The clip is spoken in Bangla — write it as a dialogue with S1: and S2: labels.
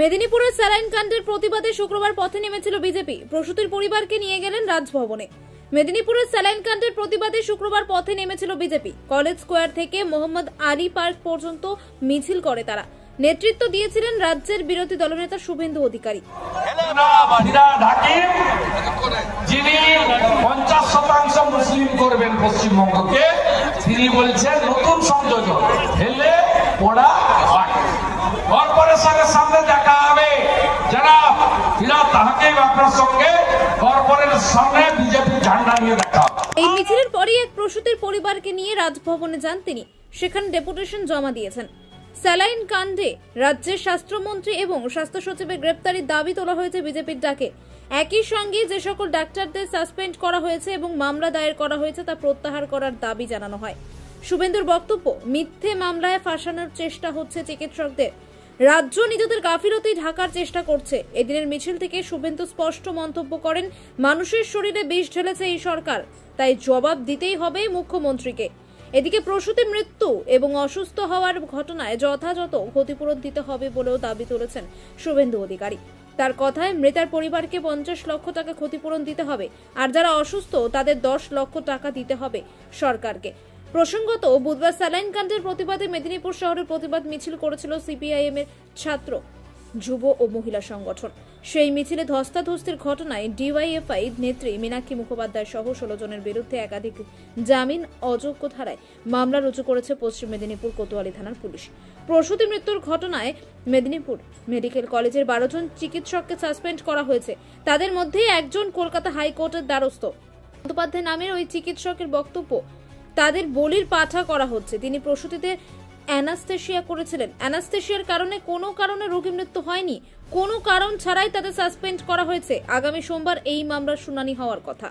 S1: মেদিনীপুরের স্যালাইন কাণ্ডের প্রতিবাদে শুক্রবার পথে নেমেছিল বিজেপি। প্রসূতির পরিবারকে নিয়ে গেলেন রাজভবনে। মেদিনীপুরের স্যালাইন কাণ্ডের প্রতিবাদে শুক্রবার পথে নেমেছিল বিজেপি। কলেজ স্কোয়ার থেকে মোহাম্মদ আলী পার্ক পর্যন্ত মিছিল করে তারা। নেতৃত্ব দিয়েছিলেন রাজ্যের বিরোধী দলনেতা শুভেন্দু অধিকারী।
S2: যিনি 50% মুসলিম করবেন পশ্চিমবঙ্গকে, তিনি বলছেন নতুন সংযোজন হেলে পড়া কর্পোরেশনের সামনে দেখা হবে। যারা তাহাকেই আপনার সঙ্গে কর্পোরেশনের সামনে বিজেপি ঝান্ডা নিয়ে দেখা।
S1: এই মিছিলের পরই এক প্রসূতির পরিবারকে নিয়ে রাজভবনে যান তিনি। সেখানে ডেপুটেশন জমা দিয়েছেন। স্যালাইন কাণ্ডে রাজ্যের স্বাস্থ্যমন্ত্রী এবং স্বাস্থ্য সচিবের গ্রেপ্তারির দাবি তোলা হয়েছে বিজেপির ডাকে। একই সঙ্গে যে সকল ডাক্তারদের সাসপেন্ড করা হয়েছে এবং মামলা দায়ের করা হয়েছে তা প্রত্যাহার করার দাবি জানানো হয়। শুভেন্দুর বক্তব্য, মিথ্যে মামলায় ফাঁসানোর চেষ্টা হচ্ছে চিকিৎসকদের। রাজ্য নিজেদের গাফিলতি ঢাকার চেষ্টা করছে। এদিনের মিছিল থেকে শুভেন্দু স্পষ্ট মন্তব্য করেন, মানুষের শরীরে বিষ ঢেলেছে এই সরকার, তাই জবাব দিতেই হবে মুখ্যমন্ত্রীকে। এদিকে প্রসূতি মৃত্যু এবং অসুস্থ হওয়ার ঘটনায় যথাযথ ক্ষতিপূরণ দিতে হবে বলেও দাবি তুলেছেন শুভেন্দু অধিকারী। তার কথায় মৃতার পরিবারকে 50 লক্ষ টাকা ক্ষতিপূরণ দিতে হবে, আর যারা অসুস্থ তাদের 10 লক্ষ টাকা দিতে হবে সরকারকে। প্রসঙ্গত, বুধবার স্যালাইন কাণ্ডের প্রতিবাদে মেদিনীপুর শহরে প্রতিবাদ মিছিল করেছিল সিপিআইএম এর ছাত্র, যুব ও মহিলা সংগঠন। সেই মিছিলে ধস্তাধস্তির ঘটনায় ডিওয়াইএফআই নেত্রী মীনাক্ষী মুখোপাধ্যায় সহ 16 জনের বিরুদ্ধে একাধিক জামিন অযোগ্য ধারায় মামলা রুজু করেছে পশ্চিম মেদিনীপুর কোতোয়ালি থানার পুলিশ। প্রসূতি মৃত্যুর ঘটনায় মেদিনীপুর মেডিকেল কলেজের 12 জন চিকিৎসককে সাসপেন্ড করা হয়েছে। তাদের মধ্যে একজন কলকাতা হাইকোর্টের দ্বারস্থ। মুখোপাধ্যায় নামের ওই চিকিৎসকের বক্তব্য, তাদের বলির পাঠা করা হচ্ছে। তিনি প্রসূতিদের অ্যানাস্থেশিয়া করেছিলেন। অ্যানাস্থেশিয়ার কোনো কারণে রোগী মৃত্যু হয়নি। কোনো কারণ ছাড়াই তাদের সাসপেন্ড করা হয়েছে। আগামী সোমবার এই মামলার শুনানি হওয়ার কথা।